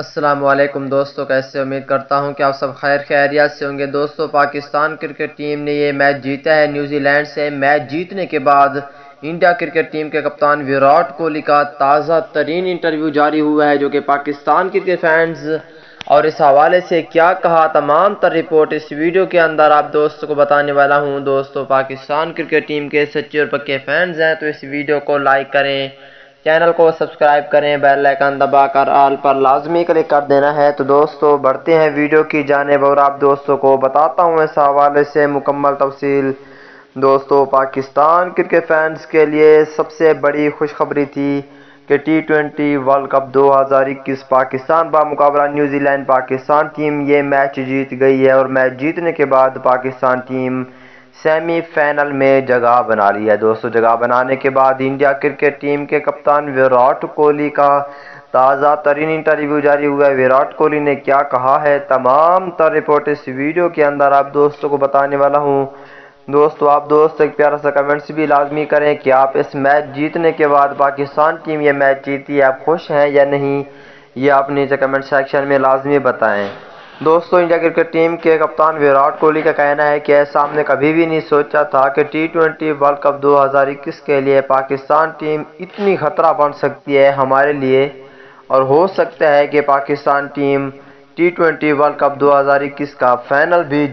السلام علیکم دوستو، کیسے؟ امید کرتا ہوں کہ آپ سب خیر خیریت سے ہوں گے۔ دوستو، پاکستان کرکٹ ٹیم نے یہ میچ جیتا ہے نیوزی لینڈ سے۔ میچ جیتنے کے بعد انڈیا کرکٹ ٹیم کے کپتان ویراٹ کوہلی کا تازہ ترین انٹرویو جاری ہوا ہے، جو کہ پاکستان کرکٹ فینز اور اس حوالے سے کیا کہا، تمام تر رپورٹ اس ویڈیو کے اندر آپ دوستوں کو بتانے والا ہوں۔ دوستو، پاکستان کرکٹ ٹیم کے سچے اور پکے فینز ہیں تو اس ویڈیو کو لائک کریں، چینل کو سبسکرائب کریں، بیل آئیکن دبا کر آل پر لازمی کلک کر دینا ہے۔ تو دوستو بڑھتے ہیں ویڈیو کی جانب اور آپ دوستوں کو بتاتا ہوں اس حوالے سے مکمل تفصیل۔ دوستو، پاکستان کرکٹ فینس کے لیے سب سے بڑی خوشخبری تھی کہ T20 ورلڈ کپ 2021 پاکستان بمقابلہ نیوزی لینڈ پاکستان ٹیم یہ میچ جیت گئی ہے، اور میچ جیتنے کے بعد پاکستان ٹیم سیمی فائنل میں جگہ بنا لی ہے۔ دوستو، جگہ بنانے کے بعد انڈیا کرکٹ ٹیم کے کپتان ویراٹ کوہلی کا تازہ ترین انٹرویو جاری ہوا ہے۔ ویراٹ کوہلی نے کیا کہا ہے، تمام تر رپورٹ اس ویڈیو کے اندر آپ دوستوں کو بتانے والا ہوں۔ دوستو، آپ دوست ایک پیارا سا کمنٹس بھی لازمی کریں کہ آپ اس میچ جیتنے کے بعد پاکستان ٹیم یہ میچ جیتی ہے، آپ خوش ہیں یا نہیں، یہ آپ نیچے کمنٹ سیکشن میں لازمی بتائیں۔ دوستو، انڈیا کرکٹ ٹیم کے کپتان ویراٹ کوہلی کا کہنا ہے کہ ایسا ہم نے کبھی بھی نہیں سوچا تھا کہ T20 ورلڈ کپ 2021 کے لیے پاکستان ٹیم اتنی خطرہ بن سکتی ہے ہمارے لیے، اور ہو سکتا ہے کہ Pakistan team T20 world cup 2021 کا فائنل بھی